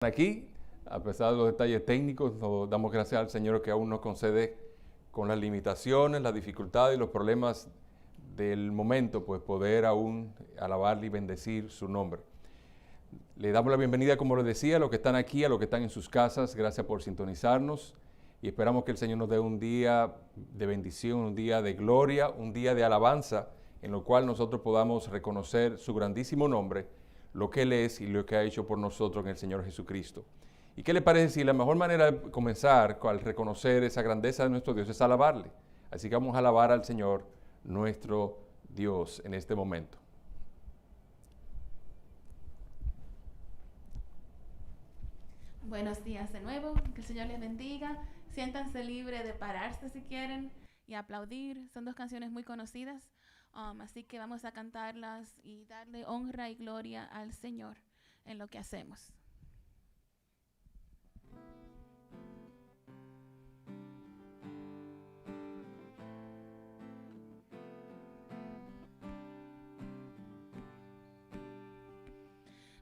Aquí, a pesar de los detalles técnicos, nos damos gracias al Señor que aún nos concede con las limitaciones, las dificultades y los problemas del momento, pues poder aún alabarle y bendecir su nombre. Le damos la bienvenida, como les decía, a los que están aquí, a los que están en sus casas. Gracias por sintonizarnos y esperamos que el Señor nos dé un día de bendición, un día de gloria, un día de alabanza, en lo cual nosotros podamos reconocer su grandísimo nombre, lo que Él es y lo que ha hecho por nosotros en el Señor Jesucristo. ¿Y qué le parece si la mejor manera de comenzar al reconocer esa grandeza de nuestro Dios es alabarle? Así que vamos a alabar al Señor, nuestro Dios, en este momento. Buenos días de nuevo, que el Señor les bendiga. Siéntanse libres de pararse si quieren y aplaudir. Son dos canciones muy conocidas, así que vamos a cantarlas y darle honra y gloria al Señor en lo que hacemos.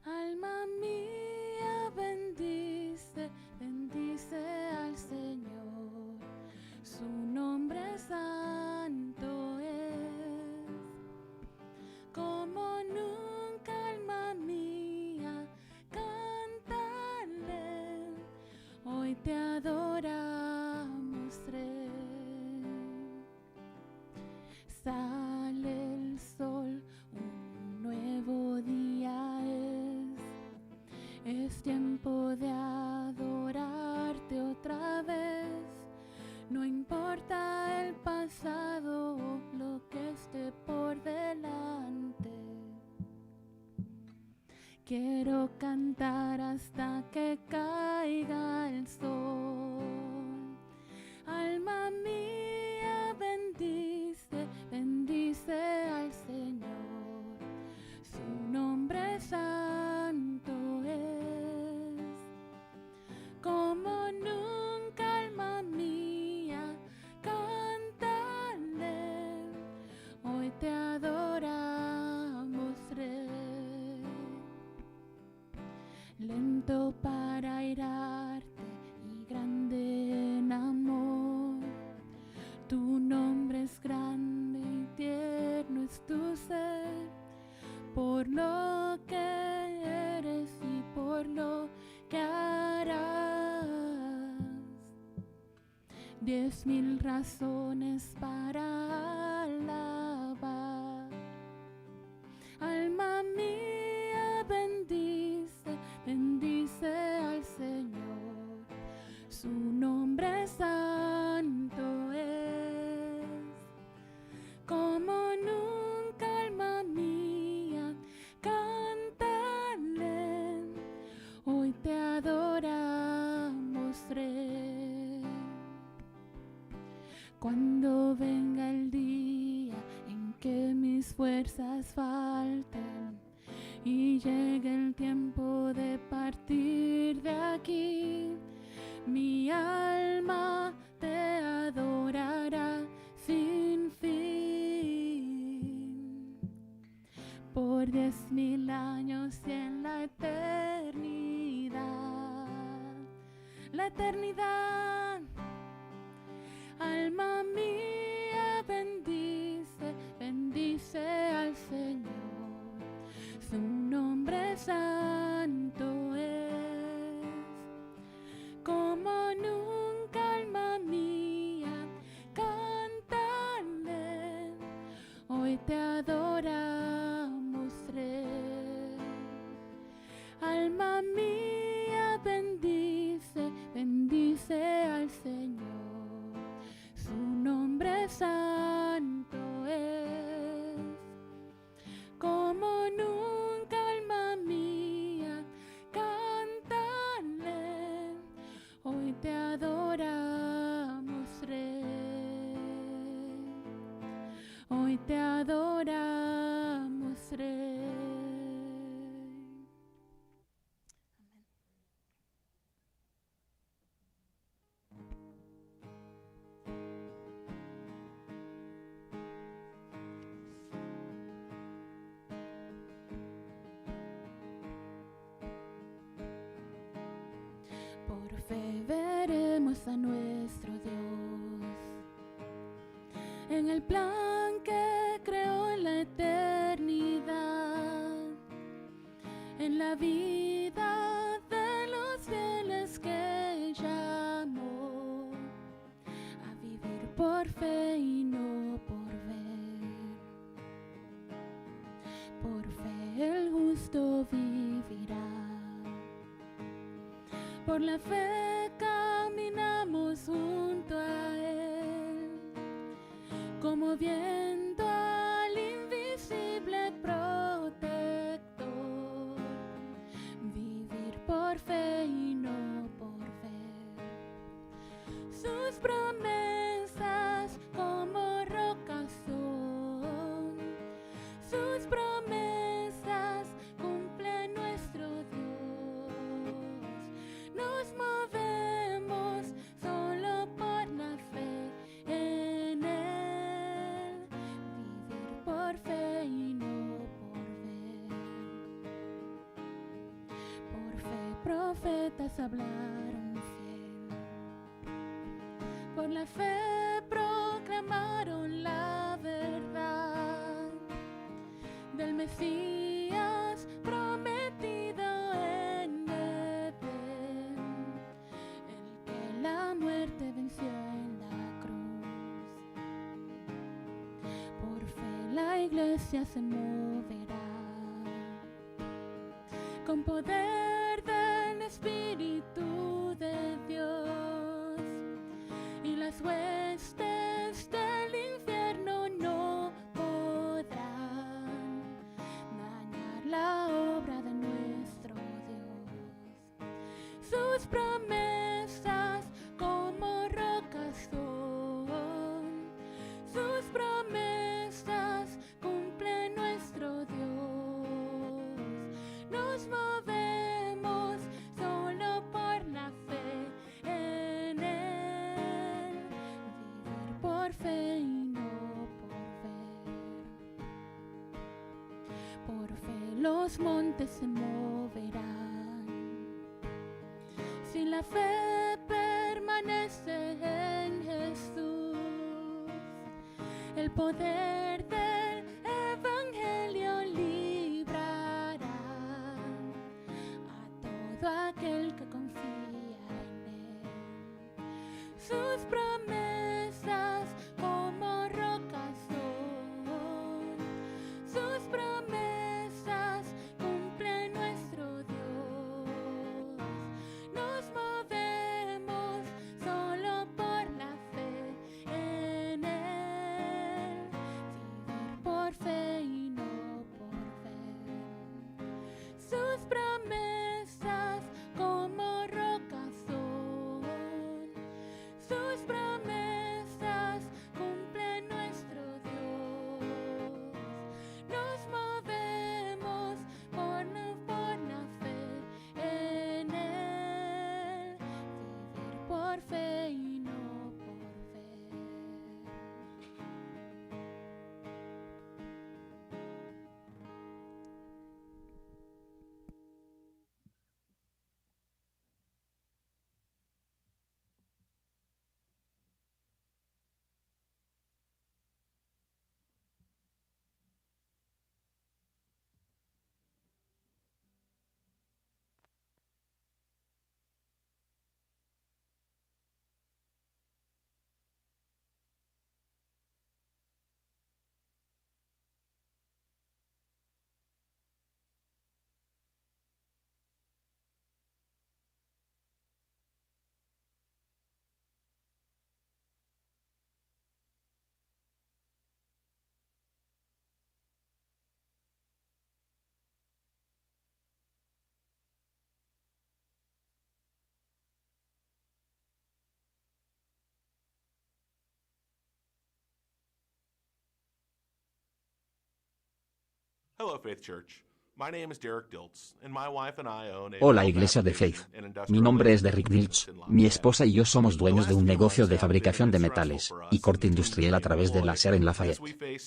Alma mía, bendice, bendice al Señor. Su nombre santo es. Como nunca, alma mía, cántale. Hoy te adoramos, Rey. Sale el sol, un nuevo día es tiempo de adorarte otra vez. No importa el pasado, lo que esté por delante. Quiero cantar hasta que caiga el sol. Alma mía, bendice, bendice al Señor. Su nombre santo es. Como nunca, alma mía, cántale. Hoy te adoramos, Rey. Lento para airarte y grande en amor. Tu nombre es grande y tierno es tu ser. Por lo que eres y por lo que harás. 10,000 razones para alabar. Alma mía, bendice, bendice al Señor. Su nombre santo es. Como nunca, alma mía, cántale. Hoy te adoramos, Rey. Cuando venga el día en que mis fuerzas falten y llegue el tiempo de partir de aquí, mi alma te adorará sin fin. Por 10,000 años y en la eternidad. La eternidad. Alma mía, bendice, bendice al Señor. Su nombre santo es. Como nunca, alma mía, cántale. Hoy te adoramos, Rey. Alma mía, bendice, bendice plan que creó la eternidad, en la vida de los fieles que llamó a vivir por fe y no por ver. Por fe el justo vivirá. Por la fe caminamos junto a Él, como viendo al invisible protector. Vivir por fe y no por ver. Sus promesas como rocas son. Sus promesas cumple nuestro Dios. Nos movemos solo por la fe en Él. Vivir por fe y no por ver. Por fe profetas hablaron fiel. Por la fe proclamaron la verdad del Mesías prometido en Edén, el que la muerte venció en la cruz. Por fe la iglesia se moverá con poder del Espíritu de Dios, y las huestes del infierno no podrán dañar la obra de nuestro Dios. Sus promesas como rocas son. Sus promesas cumple nuestro Dios. Nos movemos solo por la fe en Él. Vivir por fe y no por ver. Por fe los montes se moverán. Si la fe permanece en Jesús, el poder del Evangelio librará a todo aquel que confía en Él. Sus promesas como rocas son. Sus promesas cumple nuestro Dios. Nos movemos solo por la fe en Él. Vivir por fe y no por ver. Sus promesas como rocas son. Sus promesas cumple nuestro Dios. Nos movemos por la fe en Él. Vivir por fe y no por ver. Hello, Faith Church. My name is Derek Diltz, and my wife and I own a Hola Iglesia de Faith. Mi nombre es Derek Diltz. Mi esposa y yo somos dueños de un negocio de fabricación de metales y corte industrial a través del láser en Lafayette.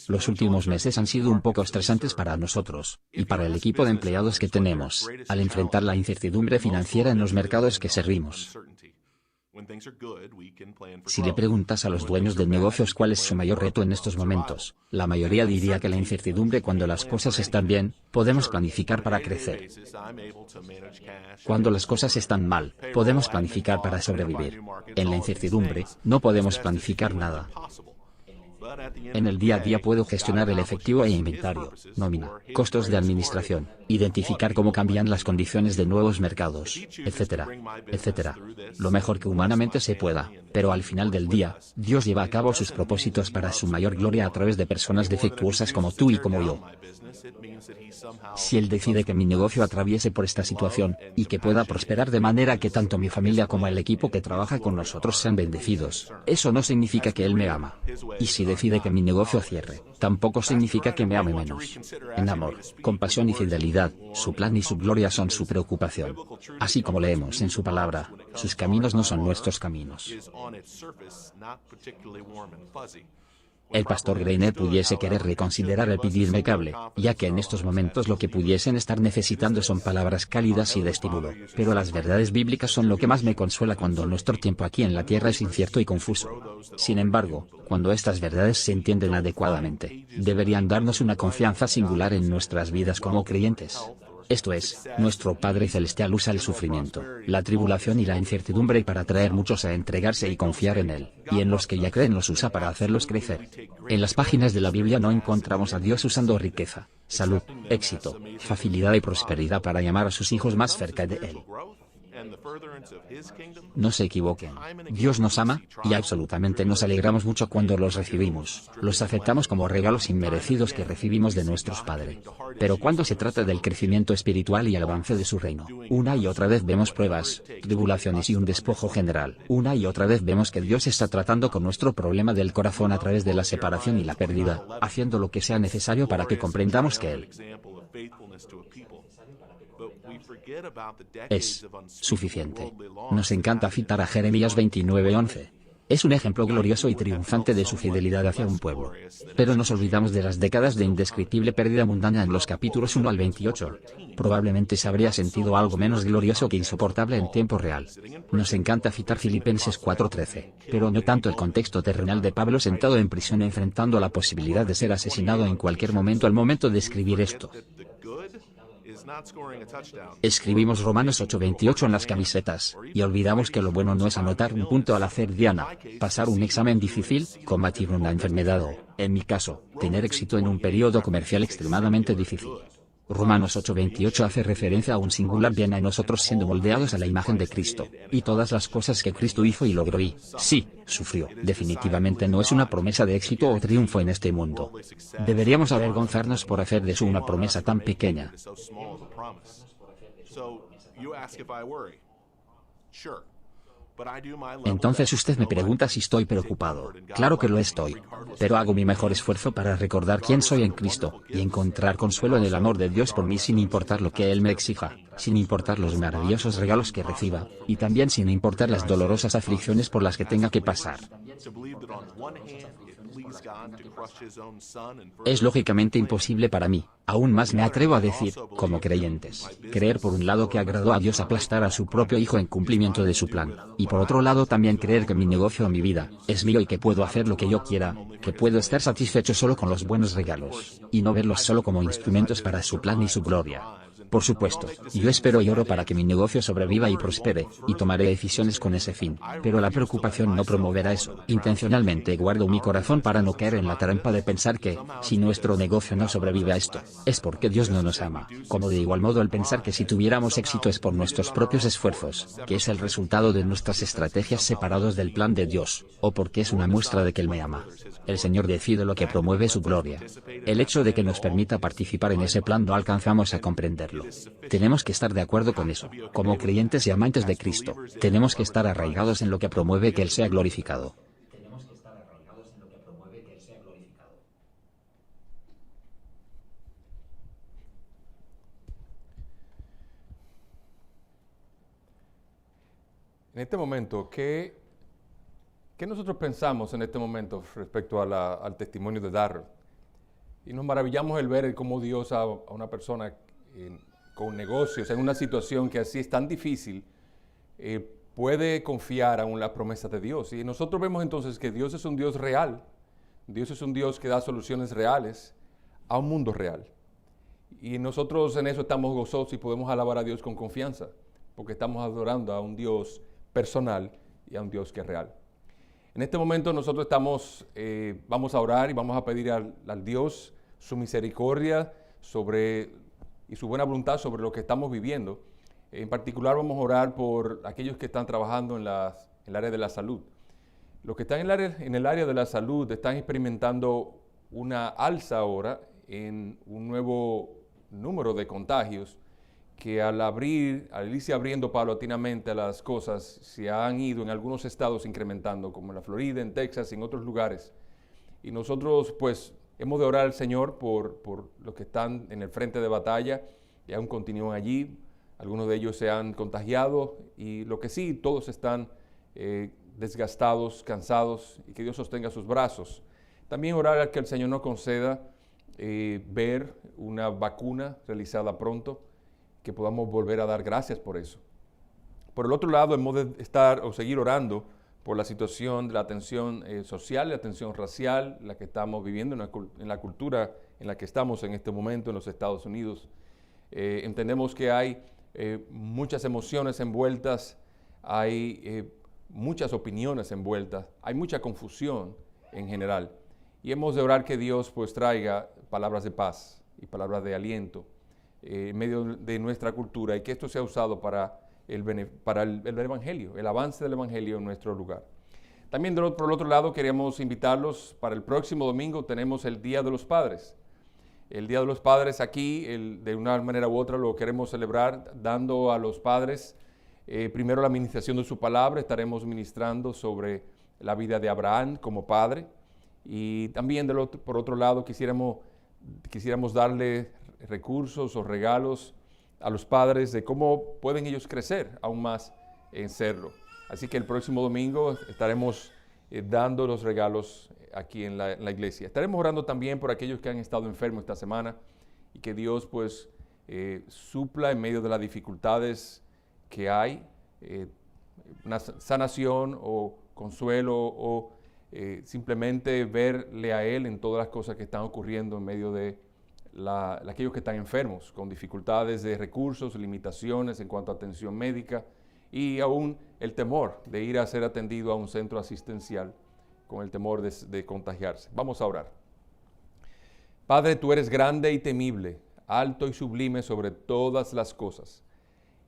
Los últimos meses han sido un poco estresantes para nosotros y para el equipo de empleados que tenemos, al enfrentar la incertidumbre financiera en los mercados que servimos. Si le preguntas a los dueños de negocios cuál es su mayor reto en estos momentos, la mayoría diría que la incertidumbre. Cuando las cosas están bien, podemos planificar para crecer. Cuando las cosas están mal, podemos planificar para sobrevivir. En la incertidumbre, no podemos planificar nada. En el día a día puedo gestionar el efectivo e inventario, nómina, costos de administración, identificar cómo cambian las condiciones de nuevos mercados, etcétera, etcétera. Lo mejor que humanamente se pueda, pero al final del día, Dios lleva a cabo sus propósitos para su mayor gloria a través de personas defectuosas como tú y como yo. Si Él decide que mi negocio atraviese por esta situación, y que pueda prosperar de manera que tanto mi familia como el equipo que trabaja con nosotros sean bendecidos, eso no significa que Él me ama. Y si decide que mi negocio cierre, tampoco significa que me ame menos. En amor, compasión y fidelidad, su plan y su gloria son su preocupación. Así como leemos en su palabra, sus caminos no son nuestros caminos. El pastor Greiner pudiese querer reconsiderar el pedirme cable, ya que en estos momentos lo que pudiesen estar necesitando son palabras cálidas y de estímulo, pero las verdades bíblicas son lo que más me consuela cuando nuestro tiempo aquí en la tierra es incierto y confuso. Sin embargo, cuando estas verdades se entienden adecuadamente, deberían darnos una confianza singular en nuestras vidas como creyentes. Esto es, nuestro Padre Celestial usa el sufrimiento, la tribulación y la incertidumbre para traer muchos a entregarse y confiar en Él, y en los que ya creen los usa para hacerlos crecer. En las páginas de la Biblia no encontramos a Dios usando riqueza, salud, éxito, facilidad y prosperidad para llamar a sus hijos más cerca de Él. No se equivoquen. Dios nos ama, y absolutamente nos alegramos mucho cuando los recibimos. Los aceptamos como regalos inmerecidos que recibimos de nuestros padres. Pero cuando se trata del crecimiento espiritual y el avance de su reino, una y otra vez vemos pruebas, tribulaciones y un despojo general. Una y otra vez vemos que Dios está tratando con nuestro problema del corazón a través de la separación y la pérdida, haciendo lo que sea necesario para que comprendamos que Él es suficiente. Nos encanta citar a Jeremías 29:11. Es un ejemplo glorioso y triunfante de su fidelidad hacia un pueblo. Pero nos olvidamos de las décadas de indescriptible pérdida mundana en los capítulos 1 al 28. Probablemente se habría sentido algo menos glorioso que insoportable en tiempo real. Nos encanta citar Filipenses 4:13, pero no tanto el contexto terrenal de Pablo sentado en prisión enfrentando la posibilidad de ser asesinado en cualquier momento al momento de escribir esto. Escribimos Romanos 8:28 en las camisetas, y olvidamos que lo bueno no es anotar un punto al hacer diana, pasar un examen difícil, combatir una enfermedad o, en mi caso, tener éxito en un periodo comercial extremadamente difícil. Romanos 8:28 hace referencia a un singular bien a nosotros siendo moldeados a la imagen de Cristo, y todas las cosas que Cristo hizo y logró y, sí, sufrió. Definitivamente no es una promesa de éxito o triunfo en este mundo. Deberíamos avergonzarnos por hacer de eso una promesa tan pequeña. Entonces usted me pregunta si estoy preocupado. Claro que lo estoy. Pero hago mi mejor esfuerzo para recordar quién soy en Cristo, y encontrar consuelo en el amor de Dios por mí sin importar lo que Él me exija, sin importar los maravillosos regalos que reciba, y también sin importar las dolorosas aflicciones por las que tenga que pasar. Es lógicamente imposible para mí, aún más me atrevo a decir, como creyentes, creer por un lado que agradó a Dios aplastar a su propio Hijo en cumplimiento de su plan, y por otro lado también creer que mi negocio o mi vida es mío y que puedo hacer lo que yo quiera, que puedo estar satisfecho solo con los buenos regalos, y no verlos solo como instrumentos para su plan y su gloria. Por supuesto, yo espero y oro para que mi negocio sobreviva y prospere, y tomaré decisiones con ese fin, pero la preocupación no promoverá eso. Intencionalmente guardo mi corazón para no caer en la trampa de pensar que, si nuestro negocio no sobrevive a esto, es porque Dios no nos ama, como de igual modo el pensar que si tuviéramos éxito es por nuestros propios esfuerzos, que es el resultado de nuestras estrategias separados del plan de Dios, o porque es una muestra de que Él me ama. El Señor decide lo que promueve su gloria. El hecho de que nos permita participar en ese plan no alcanzamos a comprenderlo. Tenemos que estar de acuerdo con eso. Como creyentes y amantes de Cristo, tenemos que estar arraigados en lo que promueve que Él sea glorificado. En este momento, ¿qué nosotros pensamos en este momento respecto al testimonio de Darrell? Y nos maravillamos el ver cómo Dios a una persona con negocios en una situación que así es tan difícil, puede confiar aún las promesas de Dios. Y nosotros vemos entonces que Dios es un Dios real. Dios es un Dios que da soluciones reales a un mundo real. Y nosotros en eso estamos gozosos y podemos alabar a Dios con confianza, porque estamos adorando a un Dios personal y a un Dios que es real. En este momento nosotros vamos a orar y vamos a pedir al Dios su misericordia y su buena voluntad sobre lo que estamos viviendo. En particular vamos a orar por aquellos que están trabajando en el área de la salud. Los que están en el área de la salud están experimentando una alza ahora en un nuevo número de contagios que al irse abriendo paulatinamente las cosas, se han ido en algunos estados incrementando, como en la Florida, en Texas y en otros lugares. Y nosotros pues hemos de orar al Señor por los que están en el frente de batalla y aún continúan allí. Algunos de ellos se han contagiado y lo que sí, todos están desgastados, cansados, y que Dios sostenga sus brazos. También orar a que el Señor nos conceda ver una vacuna realizada pronto, que podamos volver a dar gracias por eso. Por el otro lado, hemos de seguir orando por la situación de la tensión social, la tensión racial, la que estamos viviendo en la cultura en la que estamos en este momento en los Estados Unidos. Entendemos que hay muchas emociones envueltas, hay muchas opiniones envueltas, hay mucha confusión en general. Y hemos de orar que Dios pues traiga palabras de paz y palabras de aliento en medio de nuestra cultura y que esto sea usado para el Evangelio, el avance del Evangelio en nuestro lugar. También por el otro lado queremos invitarlos para el próximo domingo. Tenemos el Día de los Padres. El Día de los Padres aquí, de una manera u otra, lo queremos celebrar dando a los padres primero la administración de su palabra. Estaremos ministrando sobre la vida de Abraham como padre. Y también por otro lado quisiéramos darle recursos o regalos a los padres de cómo pueden ellos crecer aún más en serlo. Así que el próximo domingo estaremos dando los regalos aquí en la iglesia. Estaremos orando también por aquellos que han estado enfermos esta semana y que Dios pues supla en medio de las dificultades que hay, una sanación o consuelo o simplemente verle a Él en todas las cosas que están ocurriendo en medio de aquellos que están enfermos, con dificultades de recursos, limitaciones en cuanto a atención médica y aún el temor de ir a ser atendido a un centro asistencial con el temor de contagiarse. Vamos a orar. Padre, tú eres grande y temible, alto y sublime sobre todas las cosas.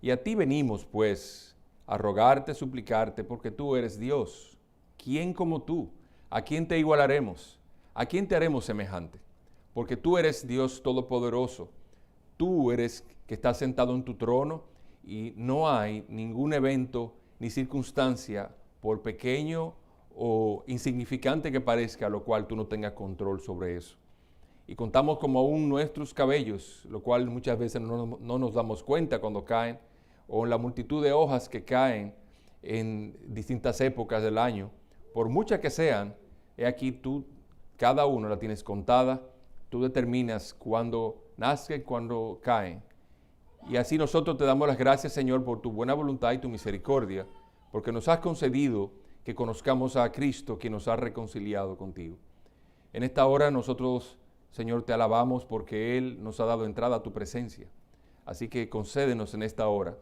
Y a ti venimos, pues, a rogarte, suplicarte, porque tú eres Dios. ¿Quién como tú? ¿A quién te igualaremos? ¿A quién te haremos semejante? Porque tú eres Dios todopoderoso. Tú eres que estás sentado en tu trono y no hay ningún evento ni circunstancia, por pequeño o insignificante que parezca, lo cual tú no tengas control sobre eso. Y contamos como aún nuestros cabellos, lo cual muchas veces no nos damos cuenta cuando caen, o la multitud de hojas que caen en distintas épocas del año, por muchas que sean, he aquí tú, cada uno la tienes contada, tú determinas cuándo nacen, cuándo caen. Y así nosotros te damos las gracias, Señor, por tu buena voluntad y tu misericordia, porque nos has concedido que conozcamos a Cristo, quien nos ha reconciliado contigo. En esta hora nosotros, Señor, te alabamos porque Él nos ha dado entrada a tu presencia. Así que concédenos en esta hora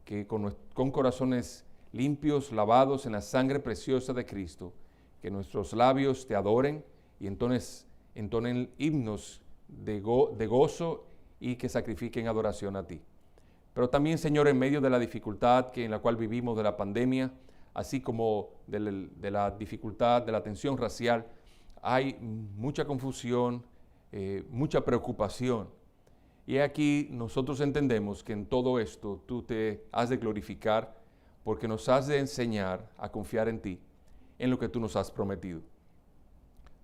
que con corazones limpios, lavados en la sangre preciosa de Cristo, que nuestros labios te adoren y entonen himnos de gozo y que sacrifiquen adoración a ti. Pero también, Señor, en medio de la dificultad en la cual vivimos de la pandemia, así como de la dificultad de la tensión racial, hay mucha confusión, mucha preocupación. Y aquí nosotros entendemos que en todo esto tú te has de glorificar porque nos has de enseñar a confiar en ti, en lo que tú nos has prometido.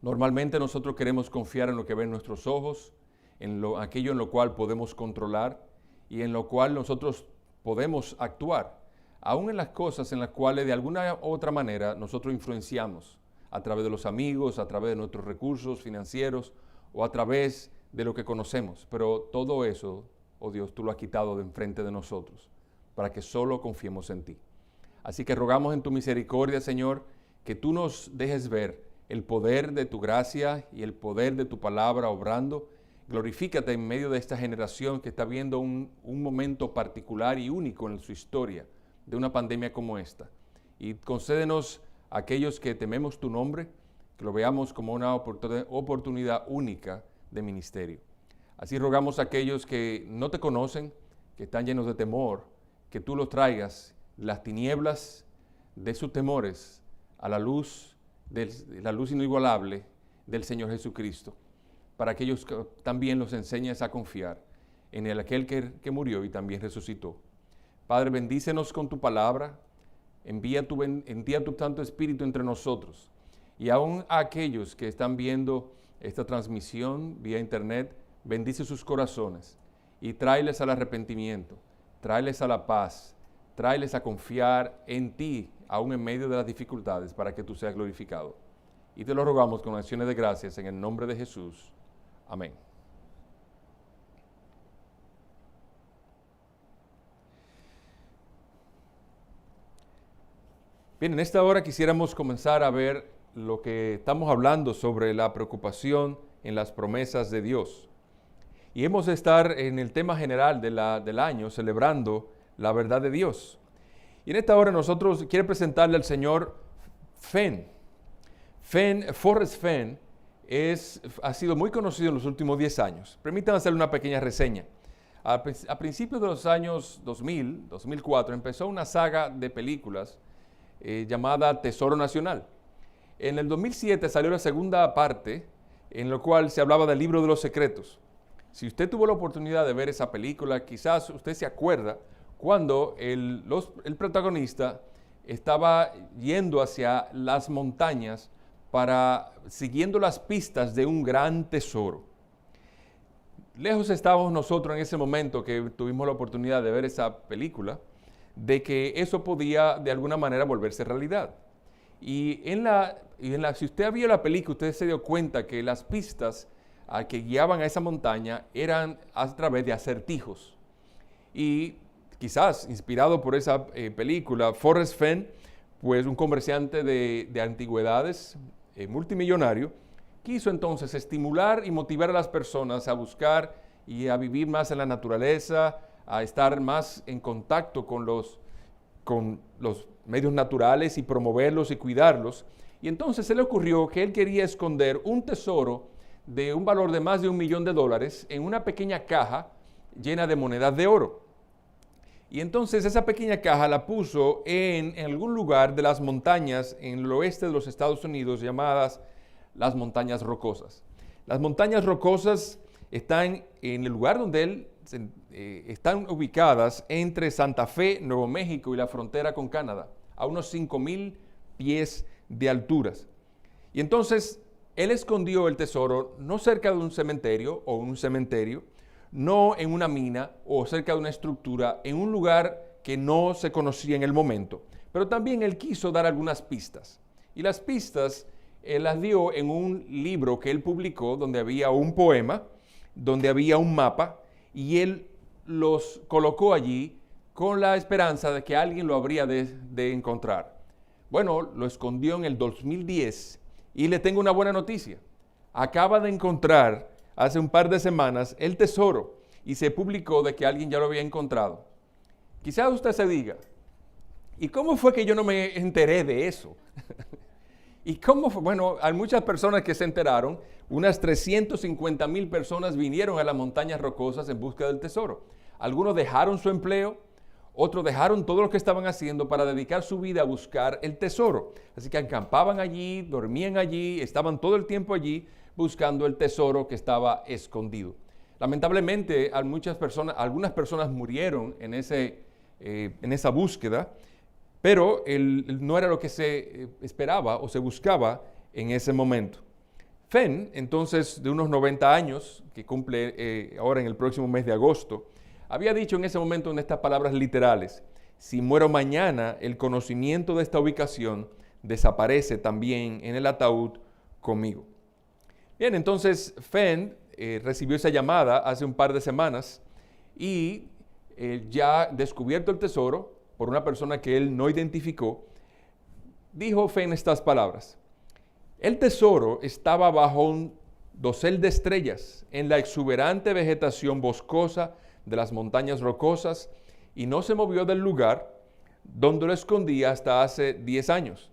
Normalmente nosotros queremos confiar en lo que ven nuestros ojos, aquello en lo cual podemos controlar y en lo cual nosotros podemos actuar, aún en las cosas en las cuales de alguna u otra manera nosotros influenciamos, a través de los amigos, a través de nuestros recursos financieros o a través de lo que conocemos. Pero todo eso, oh Dios, tú lo has quitado de enfrente de nosotros para que solo confiemos en ti. Así que rogamos en tu misericordia, Señor, que tú nos dejes ver el poder de tu gracia y el poder de tu palabra obrando. Glorifícate en medio de esta generación que está viendo un momento particular y único en su historia de una pandemia como esta. Y concédenos a aquellos que tememos tu nombre, que lo veamos como una oportunidad única de ministerio. Así rogamos a aquellos que no te conocen, que están llenos de temor, que tú los traigas las tinieblas de sus temores a la luz inigualable del Señor Jesucristo, para que ellos también los enseñes a confiar en aquel que murió y también resucitó. Padre, bendícenos con tu palabra, envía tu Santo Espíritu entre nosotros, y aún a aquellos que están viendo esta transmisión vía internet, bendice sus corazones y tráeles al arrepentimiento, tráeles a la paz, tráeles a confiar en ti, aún en medio de las dificultades, para que tú seas glorificado. Y te lo rogamos con acciones de gracias en el nombre de Jesús. Amén. Bien, en esta hora quisiéramos comenzar a ver lo que estamos hablando sobre la preocupación en las promesas de Dios. Y hemos de estar en el tema general del año celebrando la verdad de Dios. Y en esta hora nosotros quiero presentarle al señor Fenn. Forrest Fenn ha sido muy conocido en los últimos 10 años. Permítanme hacerle una pequeña reseña. A principios de los años 2004, empezó una saga de películas llamada Tesoro Nacional. En el 2007 salió la segunda parte, en la cual se hablaba del libro de los secretos. Si usted tuvo la oportunidad de ver esa película, quizás usted se acuerda cuando el protagonista estaba yendo hacia las montañas siguiendo las pistas de un gran tesoro. Lejos estábamos nosotros en ese momento que tuvimos la oportunidad de ver esa película, de que eso podía de alguna manera volverse realidad. Y si usted vio la película, usted se dio cuenta que las pistas que guiaban a esa montaña eran a través de acertijos. Y quizás inspirado por esa película, Forrest Fenn, pues un comerciante de antigüedades multimillonario, quiso entonces estimular y motivar a las personas a buscar y a vivir más en la naturaleza, a estar más en contacto con los medios naturales y promoverlos y cuidarlos. Y entonces se le ocurrió que él quería esconder un tesoro de un valor de más de $1 millón en una pequeña caja llena de monedas de oro. Y entonces esa pequeña caja la puso en algún lugar de las montañas en el oeste de los Estados Unidos llamadas las Montañas Rocosas. Las Montañas Rocosas están en el lugar donde están ubicadas entre Santa Fe, Nuevo México y la frontera con Canadá, a unos 5,000 pies de alturas. Y entonces él escondió el tesoro no cerca de un cementerio o un cementerio, no en una mina o cerca de una estructura, en un lugar que no se conocía en el momento. Pero también él quiso dar algunas pistas. Y las pistas él las dio en un libro que él publicó donde había un poema, donde había un mapa, y él los colocó allí con la esperanza de que alguien lo habría de encontrar. Bueno, lo escondió en el 2010 y le tengo una buena noticia. Acaba de encontrar hace un par de semanas el tesoro y se publicó de que alguien ya lo había encontrado. Quizás usted se diga, ¿y cómo fue que yo no me enteré de eso? ¿Y cómo fue? Bueno, hay muchas personas que se enteraron. Unas 350,000 personas vinieron a las Montañas Rocosas en busca del tesoro. Algunos dejaron su empleo, otros dejaron todo lo que estaban haciendo para dedicar su vida a buscar el tesoro. Así que acampaban allí, dormían allí, estaban todo el tiempo allí buscando el tesoro que estaba escondido. Lamentablemente, algunas personas murieron en esa búsqueda, pero no era lo que se esperaba o se buscaba en ese momento. Fenn, entonces de unos 90 años, que cumple ahora en el próximo mes de agosto, había dicho en ese momento en estas palabras literales: si muero mañana, el conocimiento de esta ubicación desaparece también en el ataúd conmigo. Bien, entonces Fenn recibió esa llamada hace un par de semanas y ya descubierto el tesoro, por una persona que él no identificó, dijo Fenn estas palabras: el tesoro estaba bajo un dosel de estrellas en la exuberante vegetación boscosa de las montañas rocosas y no se movió del lugar donde lo escondía hasta hace 10 años.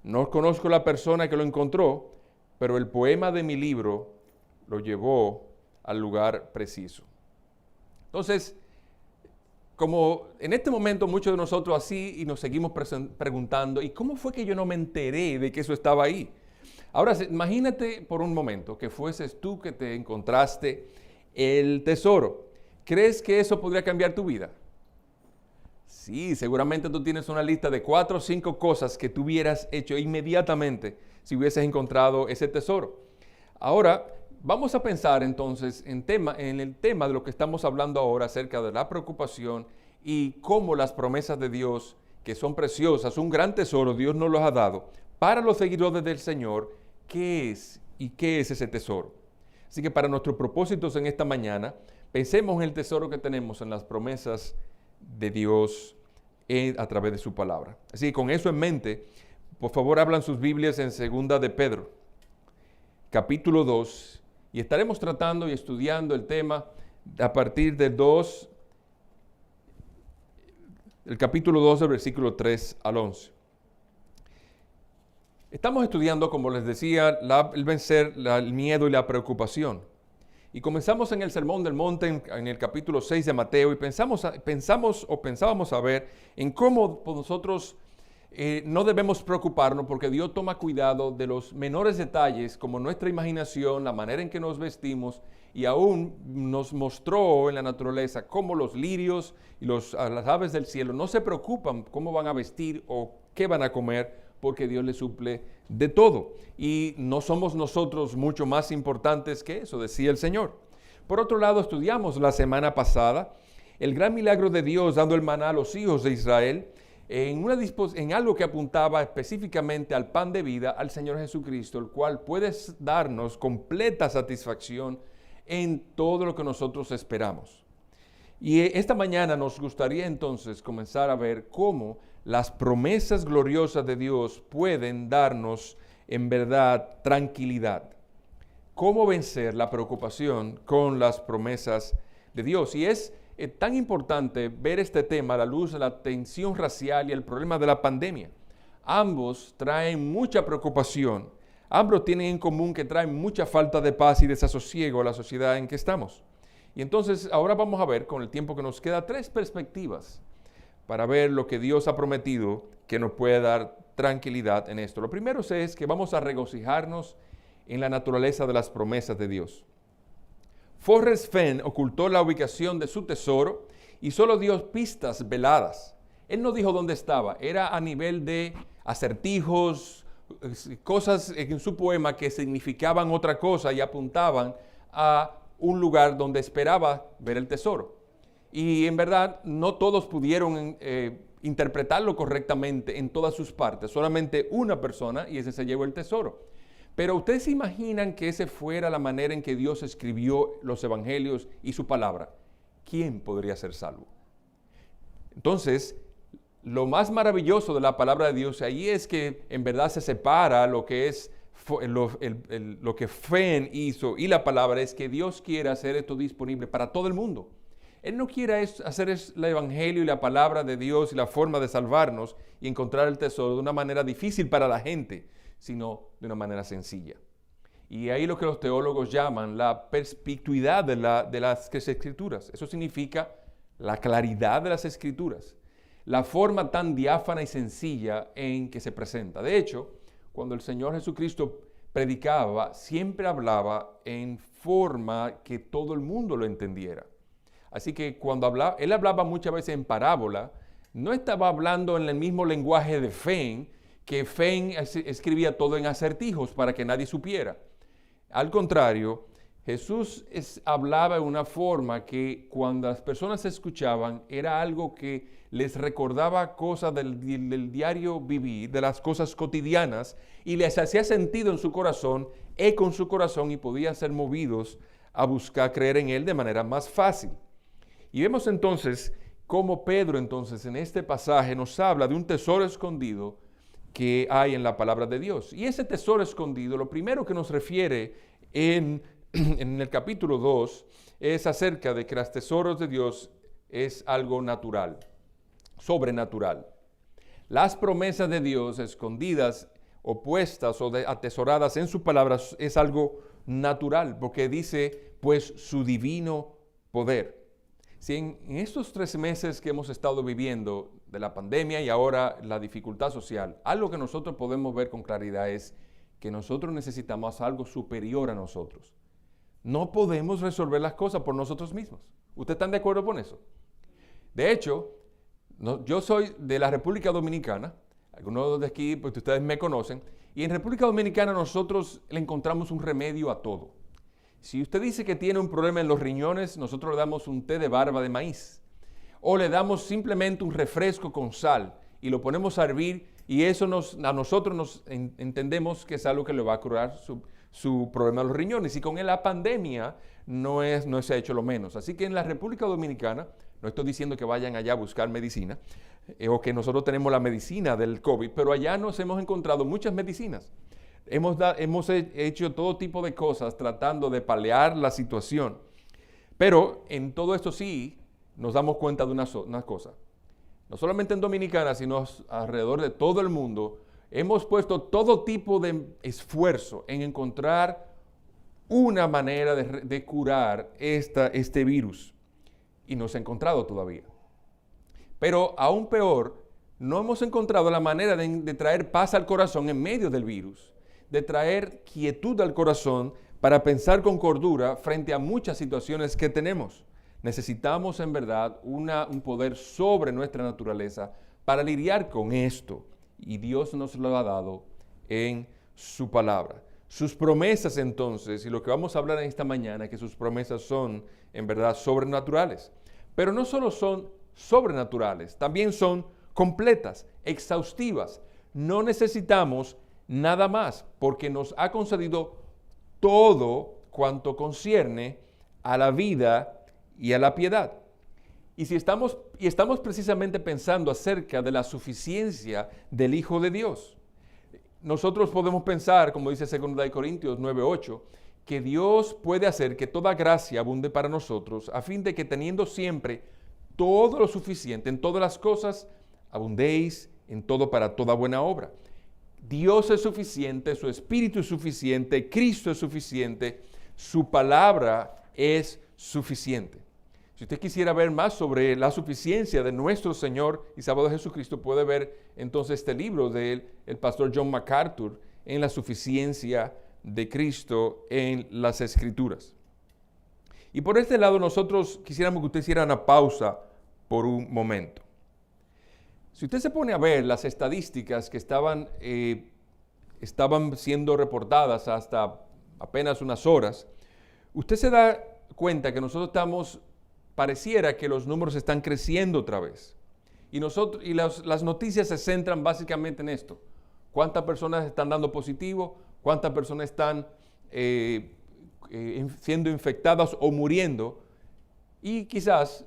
No conozco la persona que lo encontró, pero el poema de mi libro lo llevó al lugar preciso. Entonces, como en este momento muchos de nosotros así y nos seguimos preguntando, ¿y cómo fue que yo no me enteré de que eso estaba ahí? Ahora, imagínate por un momento que fueses tú que te encontraste el tesoro. ¿Crees que eso podría cambiar tu vida? Sí, seguramente tú tienes una lista de 4 o 5 cosas que tú hubieras hecho inmediatamente si hubieses encontrado ese tesoro. Ahora, vamos a pensar entonces en el tema de lo que estamos hablando ahora acerca de la preocupación y cómo las promesas de Dios, que son preciosas, un gran tesoro, Dios nos los ha dado para los seguidores del Señor. ¿Qué es y qué es ese tesoro? Así que para nuestros propósitos en esta mañana, pensemos en el tesoro que tenemos en las promesas de Dios a través de su palabra. Así que con eso en mente, por favor abran sus Biblias en 2 de Pedro, capítulo 2, y estaremos tratando y estudiando el tema a partir del capítulo 2, del versículo 3 al 11. Estamos estudiando, como les decía, el vencer el miedo y la preocupación. Y comenzamos en el Sermón del Monte, en el capítulo 6 de Mateo, y pensábamos a ver en cómo nosotros no debemos preocuparnos, porque Dios toma cuidado de los menores detalles, como nuestra imaginación, la manera en que nos vestimos, y aún nos mostró en la naturaleza cómo los lirios y las aves del cielo no se preocupan cómo van a vestir o qué van a comer, porque Dios les suple de todo. Y no somos nosotros mucho más importantes que eso, decía el Señor. Por otro lado, estudiamos la semana pasada el gran milagro de Dios dando el maná a los hijos de Israel en algo que apuntaba específicamente al pan de vida, al Señor Jesucristo, el cual puede darnos completa satisfacción en todo lo que nosotros esperamos. Y esta mañana nos gustaría entonces comenzar a ver cómo las promesas gloriosas de Dios pueden darnos en verdad tranquilidad. Cómo vencer la preocupación con las promesas de Dios. Y es tan importante ver este tema a la luz de la tensión racial y el problema de la pandemia. Ambos traen mucha preocupación. Ambos tienen en común que traen mucha falta de paz y desasosiego a la sociedad en que estamos. Y entonces ahora vamos a ver, con el tiempo que nos queda, 3 perspectivas para ver lo que Dios ha prometido que nos puede dar tranquilidad en esto. Lo primero es que vamos a regocijarnos en la naturaleza de las promesas de Dios. Forrest Fenn ocultó la ubicación de su tesoro y solo dio pistas veladas. Él no dijo dónde estaba, era a nivel de acertijos, cosas en su poema que significaban otra cosa y apuntaban a un lugar donde esperaba ver el tesoro. Y en verdad no todos pudieron interpretarlo correctamente en todas sus partes, solamente una persona, y ese se llevó el tesoro. Pero ustedes se imaginan que esa fuera la manera en que Dios escribió los evangelios y su palabra. ¿Quién podría ser salvo? Entonces, lo más maravilloso de la palabra de Dios ahí es que en verdad se separa lo que es lo que Fenn hizo y la palabra, es que Dios quiere hacer esto disponible para todo el mundo. Él no quiere hacer el evangelio y la palabra de Dios y la forma de salvarnos y encontrar el tesoro de una manera difícil para la gente, sino de una manera sencilla. Y ahí lo que los teólogos llaman la perspicuidad de las Escrituras. Eso significa la claridad de las Escrituras, la forma tan diáfana y sencilla en que se presenta. De hecho, cuando el Señor Jesucristo predicaba, siempre hablaba en forma que todo el mundo lo entendiera. Así que cuando él hablaba muchas veces en parábola, no estaba hablando en el mismo lenguaje de Fenn, que Fenn escribía todo en acertijos para que nadie supiera. Al contrario, Jesús hablaba de una forma que cuando las personas escuchaban era algo que les recordaba cosas del diario vivir, de las cosas cotidianas, y les hacía sentido en su corazón, eco en su corazón, y podían ser movidos a buscar creer en Él de manera más fácil. Y vemos entonces cómo Pedro entonces en este pasaje nos habla de un tesoro escondido que hay en la palabra de Dios. Y ese tesoro escondido, lo primero que nos refiere en el capítulo 2 es acerca de que los tesoros de Dios es algo natural, sobrenatural. Las promesas de Dios escondidas, opuestas o atesoradas en su palabra es algo natural, porque dice, pues, su divino poder. Si en estos 3 meses que hemos estado viviendo de la pandemia y ahora la dificultad social, algo que nosotros podemos ver con claridad es que nosotros necesitamos algo superior a nosotros. No podemos resolver las cosas por nosotros mismos. ¿Ustedes están de acuerdo con eso? De hecho, yo soy de la República Dominicana, algunos de aquí, pues ustedes me conocen, y en República Dominicana nosotros le encontramos un remedio a todo. Si usted dice que tiene un problema en los riñones, nosotros le damos un té de barba de maíz. O le damos simplemente un refresco con sal y lo ponemos a hervir y eso a nosotros entendemos que es algo que le va a curar su problema de los riñones. Y con la pandemia no se ha hecho lo menos. Así que en la República Dominicana, no estoy diciendo que vayan allá a buscar medicina o que nosotros tenemos la medicina del COVID, pero allá nos hemos encontrado muchas medicinas. Hemos hecho todo tipo de cosas tratando de paliar la situación. Pero en todo esto sí nos damos cuenta de una cosa. No solamente en Dominicana, sino alrededor de todo el mundo, hemos puesto todo tipo de esfuerzo en encontrar una manera de curar este virus. Y no se ha encontrado todavía. Pero aún peor, no hemos encontrado la manera de traer paz al corazón en medio del virus, de traer quietud al corazón para pensar con cordura frente a muchas situaciones que tenemos. Necesitamos en verdad un poder sobre nuestra naturaleza para lidiar con esto. Y Dios nos lo ha dado en su palabra. Sus promesas entonces, y lo que vamos a hablar en esta mañana, que sus promesas son en verdad sobrenaturales. Pero no solo son sobrenaturales, también son completas, exhaustivas. No necesitamos nada más, porque nos ha concedido todo cuanto concierne a la vida y a la piedad. Y estamos precisamente pensando acerca de la suficiencia del Hijo de Dios. Nosotros podemos pensar, como dice 2 Corintios 9:8, que Dios puede hacer que toda gracia abunde para nosotros, a fin de que teniendo siempre todo lo suficiente en todas las cosas, abundéis en todo para toda buena obra. Dios es suficiente, su Espíritu es suficiente, Cristo es suficiente, su palabra es suficiente. Si usted quisiera ver más sobre la suficiencia de nuestro Señor y Salvador Jesucristo, puede ver entonces este libro del pastor John MacArthur en la suficiencia de Cristo en las Escrituras. Y por este lado nosotros quisiéramos que usted hiciera una pausa por un momento. Si usted se pone a ver las estadísticas que estaban siendo reportadas hasta apenas unas horas, usted se da cuenta que nosotros pareciera que los números están creciendo otra vez. Y las noticias se centran básicamente en esto. ¿Cuántas personas están dando positivo? ¿Cuántas personas están siendo infectadas o muriendo? Y quizás,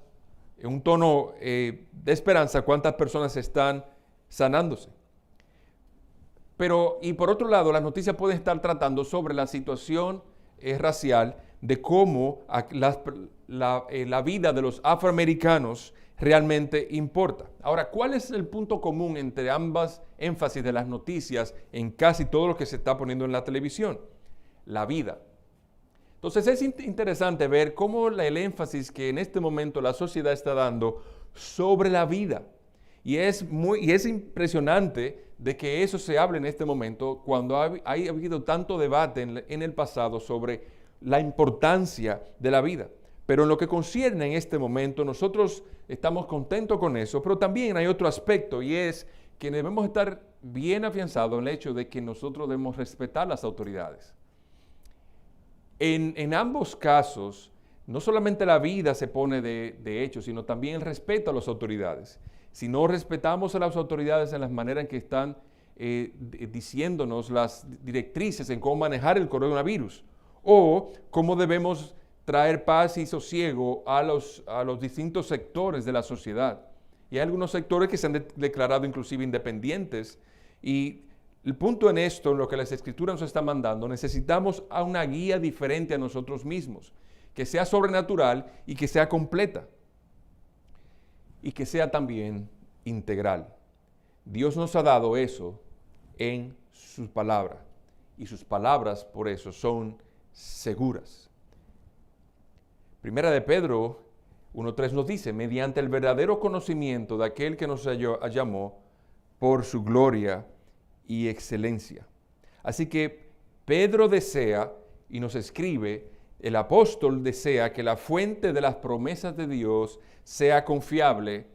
en un tono de esperanza, ¿cuántas personas están sanándose? Y por otro lado, las noticias pueden estar tratando sobre la situación racial, de cómo la vida de los afroamericanos realmente importa. Ahora, ¿cuál es el punto común entre ambas énfasis de las noticias en casi todo lo que se está poniendo en la televisión? La vida. Entonces es interesante ver cómo el énfasis que en este momento la sociedad está dando sobre la vida. Y es impresionante de que eso se hable en este momento cuando ha habido tanto debate en el pasado sobre la importancia de la vida. Pero en lo que concierne en este momento, nosotros estamos contentos con eso, pero también hay otro aspecto y es que debemos estar bien afianzados en el hecho de que nosotros debemos respetar las autoridades. En ambos casos, no solamente la vida se pone de hecho, sino también el respeto a las autoridades. Si no respetamos a las autoridades en las maneras en que están diciéndonos las directrices en cómo manejar el coronavirus, o cómo debemos traer paz y sosiego a los distintos sectores de la sociedad. Y hay algunos sectores que se han declarado inclusive independientes. Y el punto en esto, en lo que las Escrituras nos están mandando, necesitamos a una guía diferente a nosotros mismos, que sea sobrenatural y que sea completa. Y que sea también integral. Dios nos ha dado eso en su palabra. Y sus palabras, por eso, son seguras. Primera de Pedro 1:3 nos dice, mediante el verdadero conocimiento de aquel que nos llamó por su gloria y excelencia. Así que Pedro desea y nos escribe, el apóstol desea que la fuente de las promesas de Dios sea confiable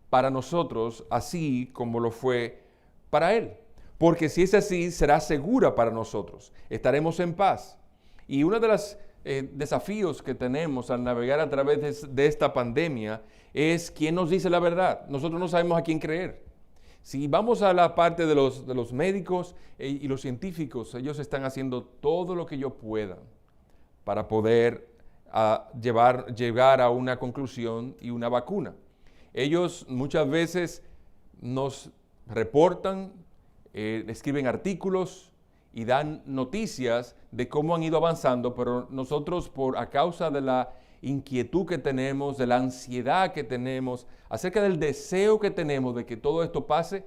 para nosotros, así como lo fue para él. Porque si es así, será segura para nosotros. Estaremos en paz. Y uno de los desafíos que tenemos al navegar a través de esta pandemia es quién nos dice la verdad. Nosotros no sabemos a quién creer. Si vamos a la parte de los médicos y los científicos, ellos están haciendo todo lo que ellos puedan para poder llegar a una conclusión y una vacuna. Ellos muchas veces nos reportan, escriben artículos y dan noticias de cómo han ido avanzando, pero nosotros a causa de la inquietud que tenemos, de la ansiedad que tenemos, acerca del deseo que tenemos de que todo esto pase,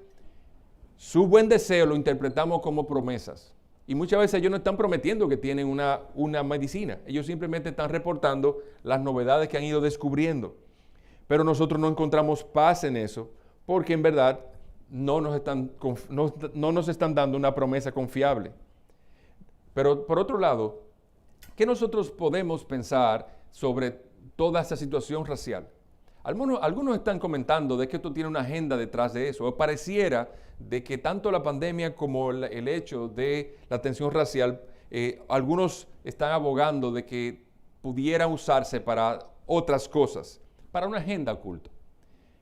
su buen deseo lo interpretamos como promesas. Y muchas veces ellos no están prometiendo que tienen una medicina, ellos simplemente están reportando las novedades que han ido descubriendo. Pero nosotros no encontramos paz en eso, porque en verdad no nos están dando una promesa confiable. Pero por otro lado, ¿qué nosotros podemos pensar sobre toda esa situación racial? Algunos están comentando de que esto tiene una agenda detrás de eso. O pareciera de que tanto la pandemia como el hecho de la tensión racial, algunos están abogando de que pudiera usarse para otras cosas, para una agenda oculta.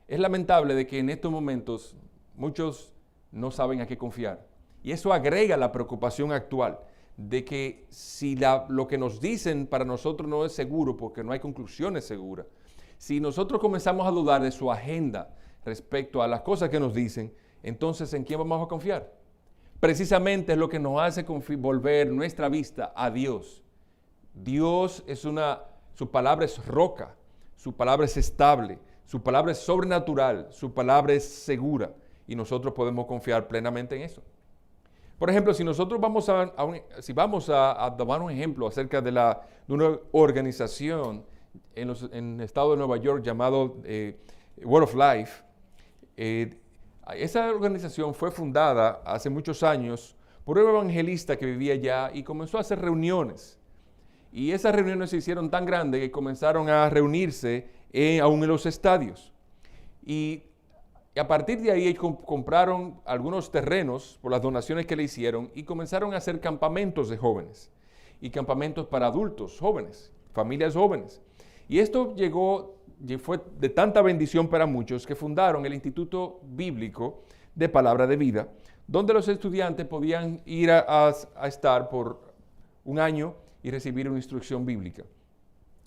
Es lamentable de que en estos momentos muchos no saben a qué confiar. Y eso agrega la preocupación actual de que si lo que nos dicen para nosotros no es seguro, porque no hay conclusiones seguras, si nosotros comenzamos a dudar de su agenda respecto a las cosas que nos dicen, entonces ¿en quién vamos a confiar? Precisamente es lo que nos hace volver nuestra vista a Dios. Dios su palabra es roca, su palabra es estable, su palabra es sobrenatural, su palabra es segura y nosotros podemos confiar plenamente en eso. Por ejemplo, si nosotros vamos a tomar un ejemplo acerca de una organización en el estado de Nueva York llamado Word of Life, esa organización fue fundada hace muchos años por un evangelista que vivía allá y comenzó a hacer reuniones. Y esas reuniones se hicieron tan grandes que comenzaron a reunirse aún en los estadios. Y a partir de ahí compraron algunos terrenos por las donaciones que le hicieron y comenzaron a hacer campamentos de jóvenes y campamentos para adultos jóvenes, familias jóvenes. Y esto fue de tanta bendición para muchos que fundaron el Instituto Bíblico de Palabra de Vida, donde los estudiantes podían ir a estar por un año y recibir una instrucción bíblica.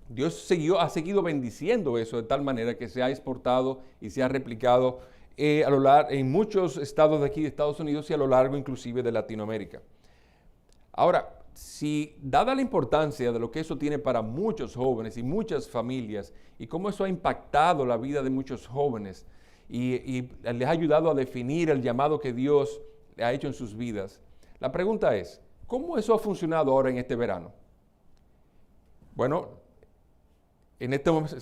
Dios ha seguido bendiciendo eso de tal manera que se ha exportado y se ha replicado en muchos estados de aquí de Estados Unidos y a lo largo inclusive de Latinoamérica. Ahora, dada la importancia de lo que eso tiene para muchos jóvenes y muchas familias y cómo eso ha impactado la vida de muchos jóvenes y les ha ayudado a definir el llamado que Dios le ha hecho en sus vidas, la pregunta es, ¿cómo eso ha funcionado ahora en este verano? Bueno,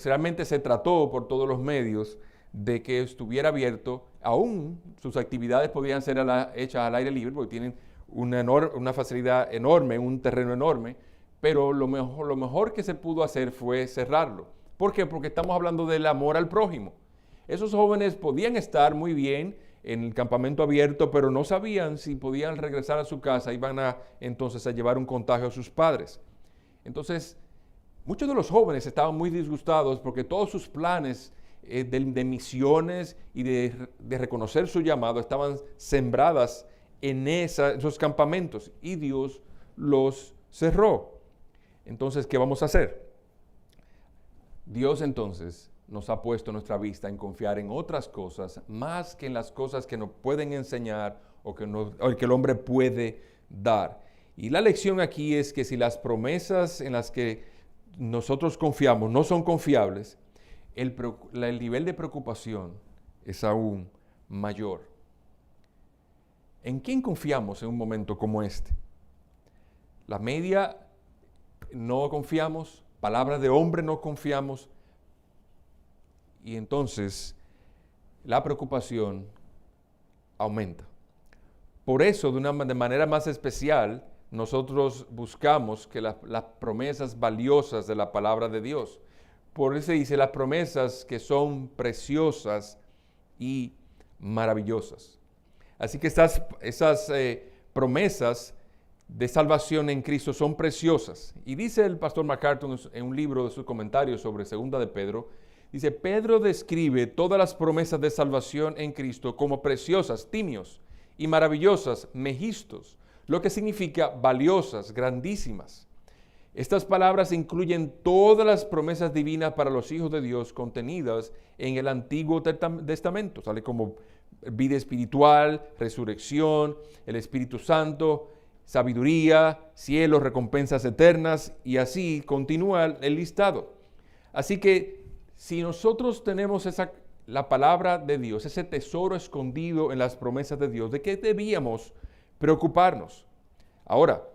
realmente se trató por todos los medios de que estuviera abierto, aún sus actividades podían ser hechas al aire libre porque tienen una facilidad enorme, un terreno enorme, pero lo mejor que se pudo hacer fue cerrarlo. ¿Por qué? Porque estamos hablando del amor al prójimo. Esos jóvenes podían estar muy bien en el campamento abierto, pero no sabían si podían regresar a su casa, iban entonces a llevar un contagio a sus padres. Entonces, muchos de los jóvenes estaban muy disgustados porque todos sus planes de misiones y de reconocer su llamado estaban sembradas en esos campamentos y Dios los cerró. Entonces, ¿qué vamos a hacer? Dios entonces nos ha puesto nuestra vista en confiar en otras cosas más que en las cosas que nos pueden enseñar o que el hombre puede dar. Y la lección aquí es que si las promesas en las que nosotros confiamos no son confiables, el nivel de preocupación es aún mayor. ¿En quién confiamos en un momento como este? La media no confiamos, palabras de hombre no confiamos, y entonces la preocupación aumenta. Por eso, de manera más especial, nosotros buscamos que las promesas valiosas de la palabra de Dios. Por eso dice las promesas que son preciosas y maravillosas. Así que esas promesas de salvación en Cristo son preciosas. Y dice el pastor MacArthur en un libro de sus comentarios sobre Segunda de Pedro, dice, Pedro describe todas las promesas de salvación en Cristo como preciosas, timios y maravillosas, megistos, lo que significa valiosas, grandísimas. Estas palabras incluyen todas las promesas divinas para los hijos de Dios contenidas en el Antiguo Testamento, tales como vida espiritual, resurrección, el Espíritu Santo, sabiduría, cielo, recompensas eternas, y así continúa el listado. Así que si nosotros tenemos la palabra de Dios, ese tesoro escondido en las promesas de Dios, ¿de qué debíamos preocuparnos? Ahora,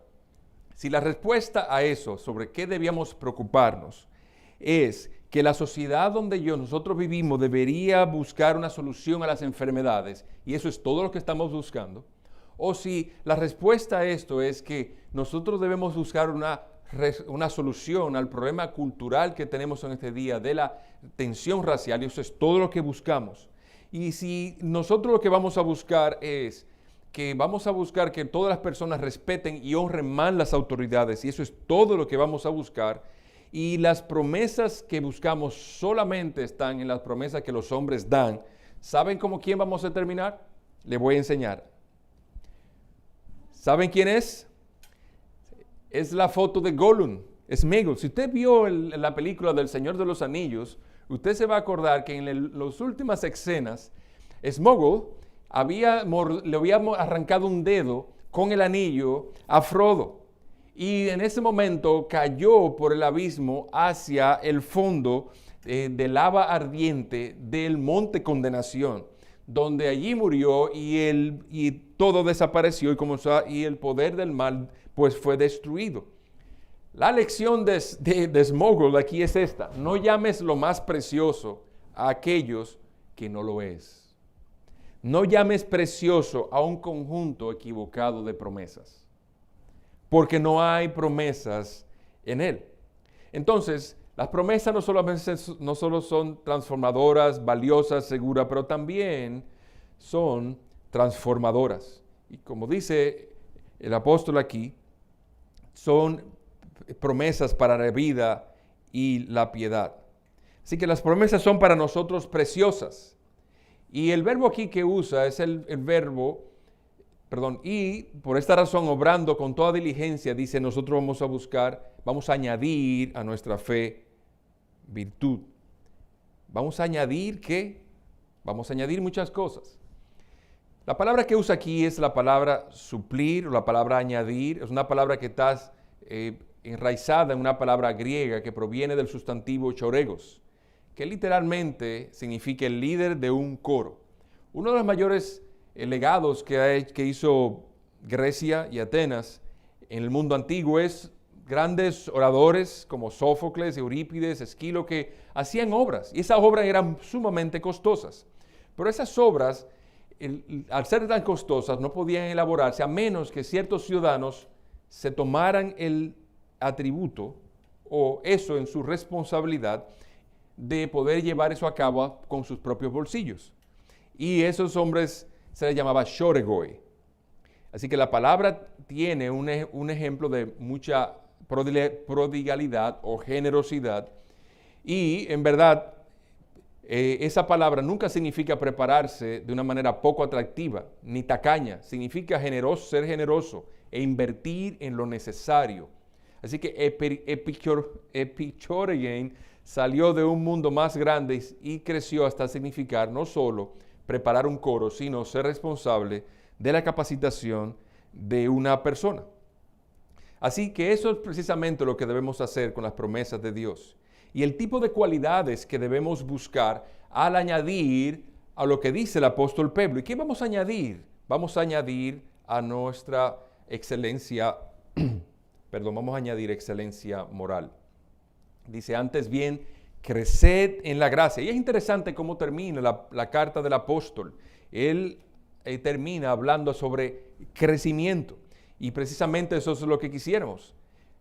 si la respuesta a eso, sobre qué debíamos preocuparnos, es que la sociedad donde nosotros vivimos debería buscar una solución a las enfermedades, y eso es todo lo que estamos buscando, o si la respuesta a esto es que nosotros debemos buscar una solución al problema cultural que tenemos en este día de la tensión racial, y eso es todo lo que buscamos. Y si nosotros lo que vamos a buscar es que vamos a buscar que todas las personas respeten y honren más las autoridades, y eso es todo lo que vamos a buscar, y las promesas que buscamos solamente están en las promesas que los hombres dan, ¿saben cómo quién vamos a terminar? Le voy a enseñar. ¿Saben quién es? Es la foto de Gollum, Sméagol. Si usted vio la película del Señor de los Anillos, usted se va a acordar que en las últimas escenas, Sméagol le había arrancado un dedo con el anillo a Frodo. Y en ese momento cayó por el abismo hacia el fondo de lava ardiente del monte Condenación, donde allí murió y todo desapareció y el poder del mal pues fue destruido. La lección de Sméagol aquí es esta: no llames lo más precioso a aquellos que no lo es. No llames precioso a un conjunto equivocado de promesas, porque no hay promesas en él. Entonces, las promesas no solo son transformadoras, valiosas, seguras, pero también son transformadoras. Y como dice el apóstol aquí, son promesas para la vida y la piedad. Así que las promesas son para nosotros preciosas. Y el verbo aquí que usa es el verbo, y por esta razón, obrando con toda diligencia, dice, nosotros vamos a añadir a nuestra fe virtud. ¿Vamos a añadir qué? Vamos a añadir muchas cosas. La palabra que usa aquí es la palabra suplir o la palabra añadir. Es una palabra que está enraizada en una palabra griega que proviene del sustantivo choregos, que literalmente significa el líder de un coro. Uno de los mayores legados que hizo Grecia y Atenas en el mundo antiguo es grandes oradores como Sófocles, Eurípides, Esquilo, que hacían obras, y esas obras eran sumamente costosas. Pero esas obras, al ser tan costosas, no podían elaborarse a menos que ciertos ciudadanos se tomaran el atributo o eso en su responsabilidad de poder llevar eso a cabo con sus propios bolsillos. Y esos hombres se les llamaba shoregoi. Así que la palabra tiene un ejemplo de mucha prodigalidad o generosidad. Y en verdad, esa palabra nunca significa prepararse de una manera poco atractiva, ni tacaña. Significa ser generoso e invertir en lo necesario. Así que epichoregein salió de un mundo más grande y creció hasta significar no solo preparar un coro, sino ser responsable de la capacitación de una persona. Así que eso es precisamente lo que debemos hacer con las promesas de Dios. Y el tipo de cualidades que debemos buscar al añadir a lo que dice el apóstol Pablo. ¿Y qué vamos a añadir? Vamos a añadir a nuestra excelencia, vamos a añadir excelencia moral. Dice, antes bien, creced en la gracia. Y es interesante cómo termina la carta del apóstol. Él termina hablando sobre crecimiento. Y precisamente eso es lo que quisiéramos.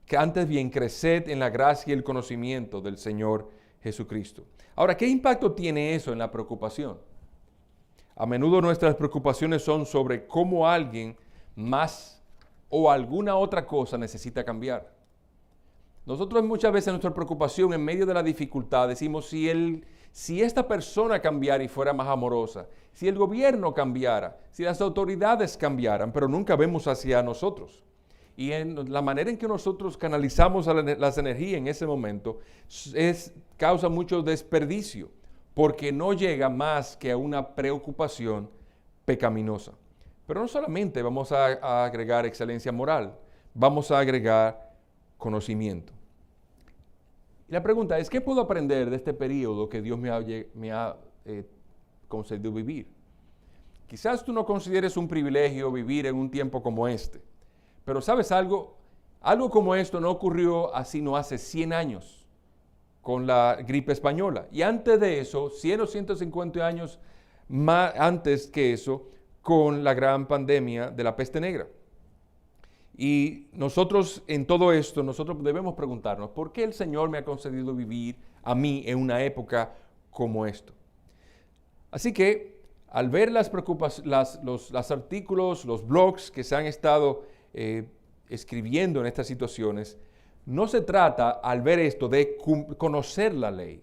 Que antes bien, creced en la gracia y el conocimiento del Señor Jesucristo. Ahora, ¿qué impacto tiene eso en la preocupación? A menudo nuestras preocupaciones son sobre cómo alguien más o alguna otra cosa necesita cambiar. Nosotros muchas veces nuestra preocupación en medio de la dificultad decimos si esta persona cambiara y fuera más amorosa, si el gobierno cambiara, si las autoridades cambiaran, pero nunca vemos hacia nosotros. Y en la manera en que nosotros canalizamos las energías en ese momento causa mucho desperdicio, porque no llega más que a una preocupación pecaminosa. Pero no solamente vamos a agregar excelencia moral, vamos a agregar conocimiento. Y la pregunta es, ¿qué puedo aprender de este periodo que Dios me ha concedido vivir? Quizás tú no consideres un privilegio vivir en un tiempo como este, pero ¿sabes algo? Algo como esto no ocurrió no hace 100 años con la gripe española. Y antes de eso, 100 o 150 años más antes que eso, con la gran pandemia de la peste negra. Y nosotros en todo esto, nosotros debemos preguntarnos, ¿por qué el Señor me ha concedido vivir a mí en una época como esto? Así que al ver los artículos, los blogs que se han estado escribiendo en estas situaciones, no se trata al ver esto de conocer la ley,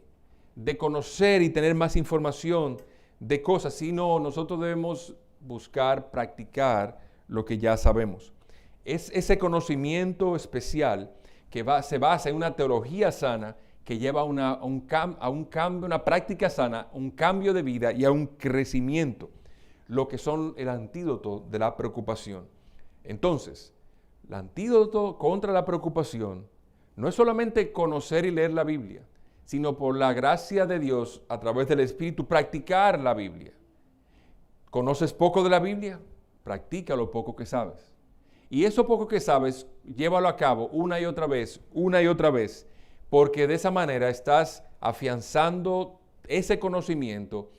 de conocer y tener más información de cosas, sino nosotros debemos buscar, practicar lo que ya sabemos. Es ese conocimiento especial que se basa en una teología sana que lleva a un cambio, una práctica sana, un cambio de vida y a un crecimiento, lo que son el antídoto de la preocupación. Entonces, el antídoto contra la preocupación no es solamente conocer y leer la Biblia, sino por la gracia de Dios, a través del Espíritu, practicar la Biblia. ¿Conoces poco de la Biblia? Practica lo poco que sabes. Y eso poco que sabes, llévalo a cabo una y otra vez, porque de esa manera estás afianzando ese conocimiento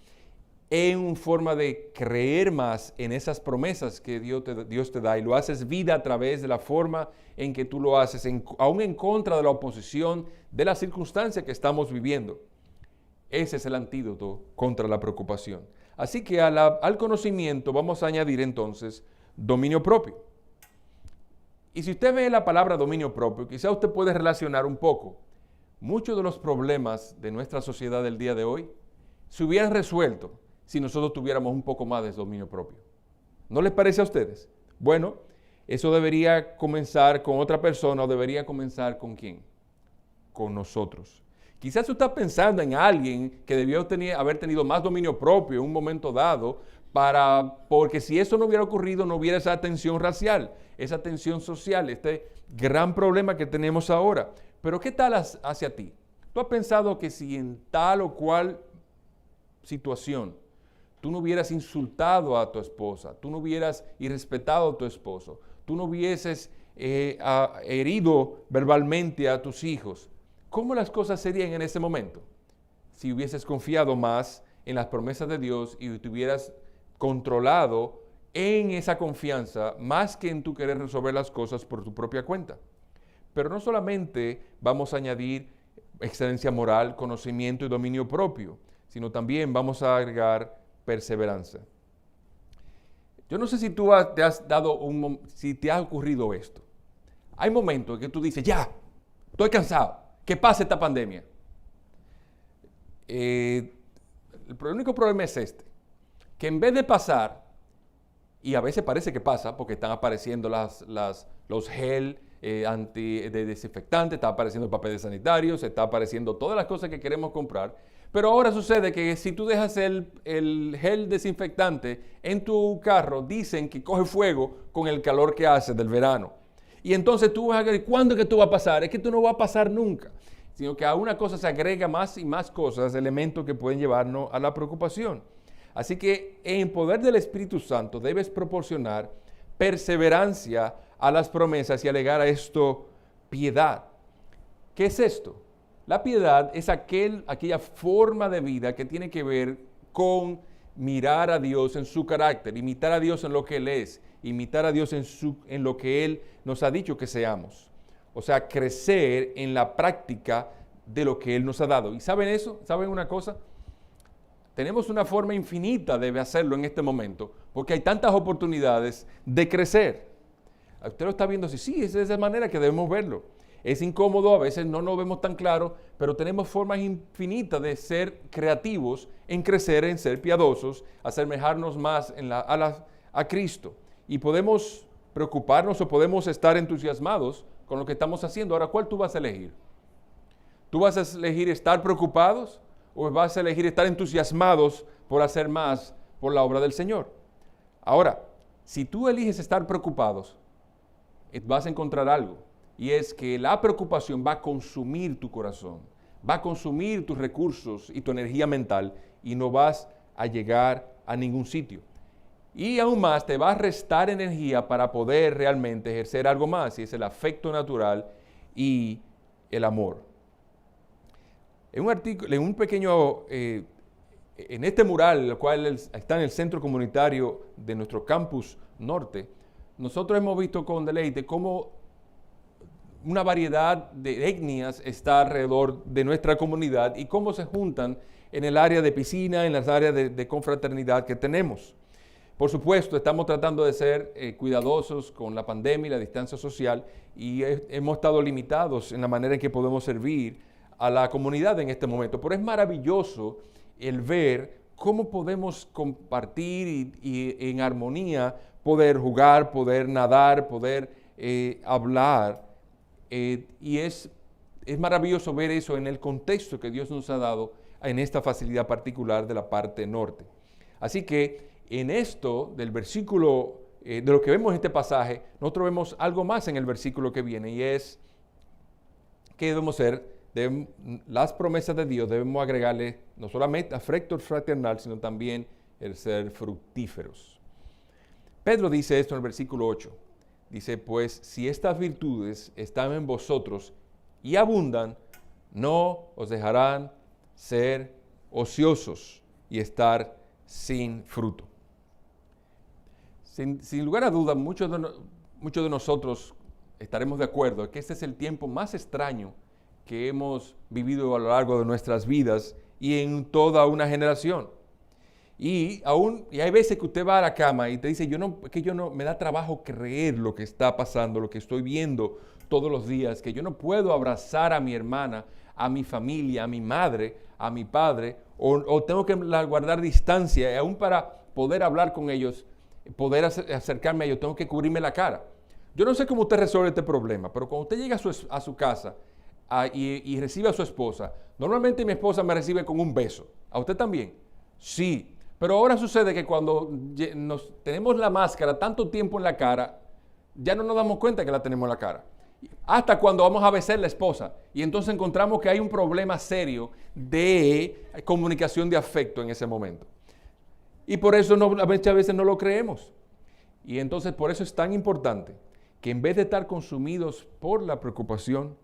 en forma de creer más en esas promesas que Dios te da, y lo haces vida a través de la forma en que tú lo haces, aún en contra de la oposición de la circunstancia que estamos viviendo. Ese es el antídoto contra la preocupación. Así que al conocimiento vamos a añadir entonces dominio propio. Y si usted ve la palabra dominio propio, quizá usted puede relacionar un poco. Muchos de los problemas de nuestra sociedad del día de hoy se hubieran resuelto si nosotros tuviéramos un poco más de dominio propio. ¿No les parece a ustedes? Bueno, eso debería comenzar con otra persona, o debería comenzar ¿con quién? Con nosotros. Quizás usted está pensando en alguien que debió haber tenido más dominio propio en un momento dado, porque si eso no hubiera ocurrido, no hubiera esa tensión racial, esa tensión social, este gran problema que tenemos ahora. Pero ¿qué tal hacia ti? ¿Tú has pensado que si en tal o cual situación tú no hubieras insultado a tu esposa, tú no hubieras irrespetado a tu esposo, tú no hubieses herido verbalmente a tus hijos, cómo las cosas serían en ese momento? Si hubieses confiado más en las promesas de Dios y te hubieras controlado en esa confianza más que en tu querer resolver las cosas por tu propia cuenta. Pero no solamente vamos a añadir excelencia moral, conocimiento y dominio propio, sino también vamos a agregar perseverancia. Yo no sé si tú si te ha ocurrido esto. Hay momentos en que tú dices, ya, estoy cansado, que pase esta pandemia. El único problema es que en vez de pasar, y a veces parece que pasa porque están apareciendo los gel de desinfectante, está apareciendo papeles sanitarios, está apareciendo todas las cosas que queremos comprar. Pero ahora sucede que si tú dejas el gel desinfectante en tu carro, dicen que coge fuego con el calor que hace del verano. Y entonces tú vas a decir, ¿cuándo es que tú vas a pasar? Es que tú no vas a pasar nunca. Sino que a una cosa se agrega más y más cosas, elementos que pueden llevarnos a la preocupación. Así que en poder del Espíritu Santo debes proporcionar perseverancia a las promesas y alegar a esto piedad. ¿Qué es esto? La piedad es aquella forma de vida que tiene que ver con mirar a Dios en su carácter, imitar a Dios en lo que Él es, imitar a Dios en lo que Él nos ha dicho que seamos. O sea, crecer en la práctica de lo que Él nos ha dado. ¿Y saben eso? ¿Saben una cosa? Tenemos una forma infinita de hacerlo en este momento, porque hay tantas oportunidades de crecer. Usted lo está viendo así, sí, es de esa manera que debemos verlo. Es incómodo, a veces no lo vemos tan claro, pero tenemos formas infinitas de ser creativos, en crecer, en ser piadosos, asemejarnos más a Cristo. Y podemos preocuparnos o podemos estar entusiasmados con lo que estamos haciendo. Ahora, ¿cuál tú vas a elegir? ¿Tú vas a elegir estar preocupados o vas a elegir estar entusiasmados por hacer más por la obra del Señor? Ahora, si tú eliges estar preocupados, vas a encontrar algo, y es que la preocupación va a consumir tu corazón, va a consumir tus recursos y tu energía mental, y no vas a llegar a ningún sitio. Y aún más te va a restar energía para poder realmente ejercer algo más, y es el afecto natural y el amor. En un artículo, en un pequeño, en este mural, el cual está en el centro comunitario de nuestro campus norte, nosotros hemos visto con deleite cómo una variedad de etnias está alrededor de nuestra comunidad y cómo se juntan en el área de piscina, en las áreas de confraternidad que tenemos. Por supuesto, estamos tratando de ser cuidadosos con la pandemia y la distancia social, y hemos estado limitados en la manera en que podemos servir a la comunidad en este momento. Pero es maravilloso el ver cómo podemos compartir y en armonía poder jugar, poder nadar, poder hablar. Y es maravilloso ver eso en el contexto que Dios nos ha dado en esta facilidad particular de la parte norte. Así que en esto del versículo, de lo que vemos en este pasaje, nosotros vemos algo más en el versículo que viene, y es que debemos ser, las promesas de Dios debemos agregarle no solamente afecto fraternal, sino también el ser fructíferos. Pedro dice esto en el versículo 8. Dice, pues si estas virtudes están en vosotros y abundan, no os dejarán ser ociosos y estar sin fruto. Sin lugar a dudas, muchos de nosotros estaremos de acuerdo en que este es el tiempo más extraño que hemos vivido a lo largo de nuestras vidas y en toda una generación. Y hay veces que usted va a la cama y te dice, me da trabajo creer lo que está pasando, lo que estoy viendo todos los días, que yo no puedo abrazar a mi hermana, a mi familia, a mi madre, a mi padre, o tengo que guardar distancia, y aún para poder hablar con ellos, poder acercarme a ellos, tengo que cubrirme la cara. Yo no sé cómo usted resuelve este problema, pero cuando usted llega a su casa y recibe a su esposa, normalmente mi esposa me recibe con un beso. ¿A usted también? Sí. Pero ahora sucede que cuando tenemos la máscara tanto tiempo en la cara, ya no nos damos cuenta que la tenemos en la cara. Hasta cuando vamos a besar a la esposa, y entonces encontramos que hay un problema serio de comunicación de afecto en ese momento. Y por eso muchas veces no lo creemos. Y entonces por eso es tan importante que en vez de estar consumidos por la preocupación,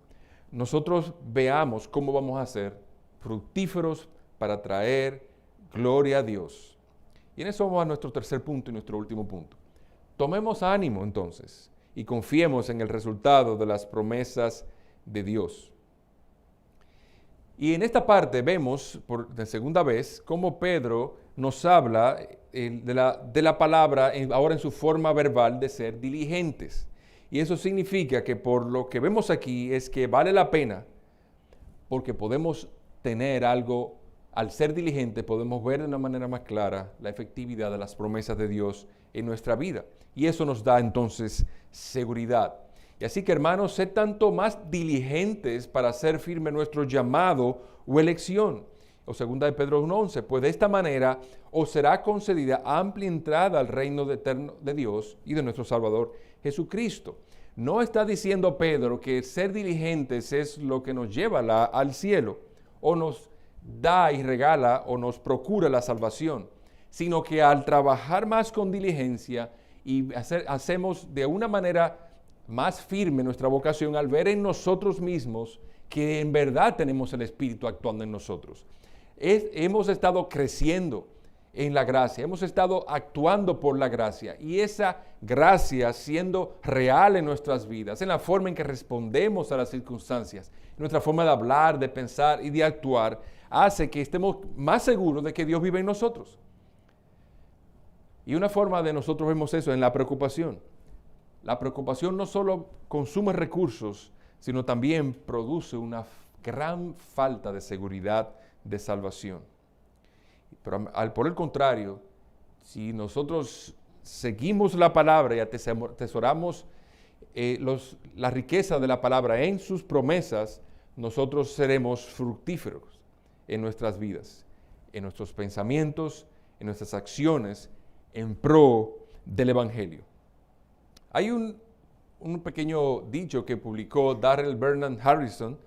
nosotros veamos cómo vamos a ser fructíferos para traer gloria a Dios. Y en eso vamos a nuestro tercer punto y nuestro último punto. Tomemos ánimo entonces y confiemos en el resultado de las promesas de Dios. Y en esta parte vemos de segunda vez cómo Pedro nos habla de la palabra ahora en su forma verbal de ser diligentes. Y eso significa que por lo que vemos aquí es que vale la pena, porque podemos tener algo. Al ser diligente podemos ver de una manera más clara la efectividad de las promesas de Dios en nuestra vida. Y eso nos da entonces seguridad. Y así que, hermanos, sed tanto más diligentes para hacer firme nuestro llamado o elección. O 2 de Pedro 1:11, pues de esta manera os será concedida amplia entrada al reino eterno de Dios y de nuestro Salvador Jesucristo. No está diciendo Pedro que ser diligentes es lo que nos lleva al cielo, o nos da y regala o nos procura la salvación, sino que al trabajar más con diligencia y hacemos de una manera más firme nuestra vocación al ver en nosotros mismos que en verdad tenemos el Espíritu actuando en nosotros. Hemos estado creciendo en la gracia, hemos estado actuando por la gracia, y esa gracia siendo real en nuestras vidas, en la forma en que respondemos a las circunstancias, en nuestra forma de hablar, de pensar y de actuar, hace que estemos más seguros de que Dios vive en nosotros. Y una forma de nosotros vemos eso en la preocupación. La preocupación no solo consume recursos, sino también produce una gran falta de seguridad de salvación. Pero por el contrario, si nosotros seguimos la palabra y atesoramos la riqueza de la palabra en sus promesas, nosotros seremos fructíferos en nuestras vidas, en nuestros pensamientos, en nuestras acciones, en pro del Evangelio. Hay un pequeño dicho que publicó Darrell Bernard Harrison.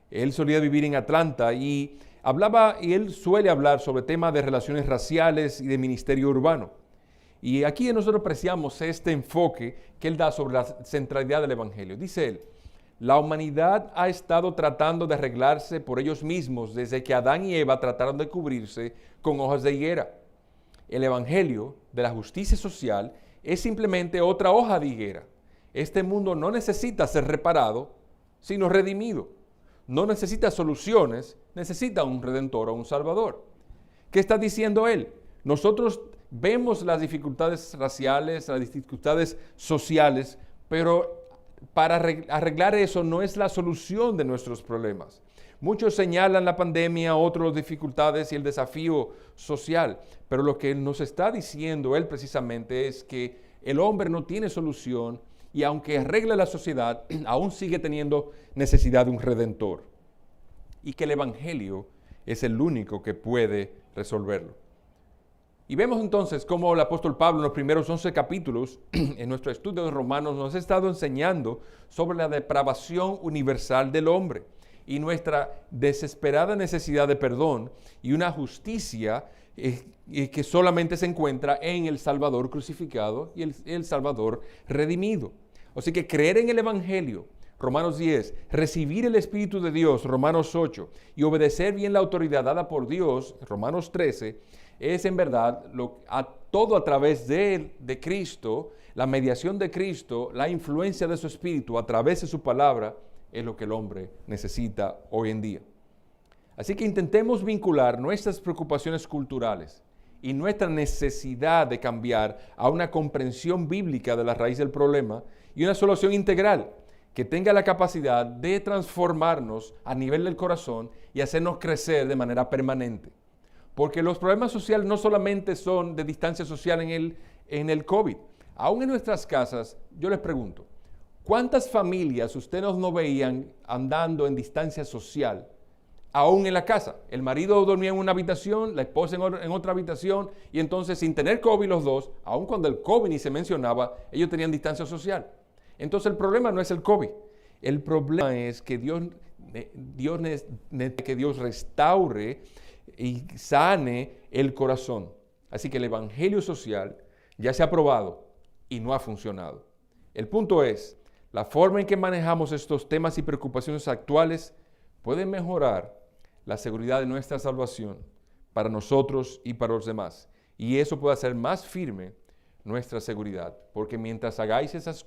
Él solía vivir en Atlanta y él suele hablar sobre temas de relaciones raciales y de ministerio urbano. Y aquí nosotros apreciamos este enfoque que él da sobre la centralidad del Evangelio. Dice él: la humanidad ha estado tratando de arreglarse por ellos mismos desde que Adán y Eva trataron de cubrirse con hojas de higuera. El Evangelio de la justicia social es simplemente otra hoja de higuera. Este mundo no necesita ser reparado, sino redimido. No necesita soluciones, necesita un redentor o un salvador. ¿Qué está diciendo él? Nosotros vemos las dificultades raciales, las dificultades sociales, pero para arreglar eso no es la solución de nuestros problemas. Muchos señalan la pandemia, otros las dificultades y el desafío social, pero lo que nos está diciendo él precisamente es que el hombre no tiene solución y aunque arregle la sociedad, aún sigue teniendo necesidad de un redentor y que el Evangelio es el único que puede resolverlo. Y vemos entonces cómo el apóstol Pablo en los primeros 11 capítulos en nuestro estudio de Romanos nos ha estado enseñando sobre la depravación universal del hombre y nuestra desesperada necesidad de perdón y una justicia que solamente se encuentra en el Salvador crucificado y el Salvador redimido. Así que creer en el Evangelio, Romanos 10, recibir el Espíritu de Dios, Romanos 8, y obedecer bien la autoridad dada por Dios, Romanos 13, es en verdad todo a través de Cristo, la mediación de Cristo, la influencia de su Espíritu a través de su palabra, es lo que el hombre necesita hoy en día. Así que intentemos vincular nuestras preocupaciones culturales y nuestra necesidad de cambiar a una comprensión bíblica de la raíz del problema y una solución integral que tenga la capacidad de transformarnos a nivel del corazón y hacernos crecer de manera permanente. Porque los problemas sociales no solamente son de distancia social en el COVID. Aún en nuestras casas, yo les pregunto, ¿cuántas familias ustedes no veían andando en distancia social, aún en la casa? El marido dormía en una habitación, la esposa en otra habitación, y entonces sin tener COVID los dos, aun cuando el COVID ni se mencionaba, ellos tenían distancia social. Entonces el problema no es el COVID, el problema es que Dios restaure y sane el corazón. Así que el evangelio social ya se ha probado y no ha funcionado. El punto es, la forma en que manejamos estos temas y preocupaciones actuales puede mejorar la seguridad de nuestra salvación para nosotros y para los demás. Y eso puede hacer más firme nuestra seguridad, porque mientras hagáis esas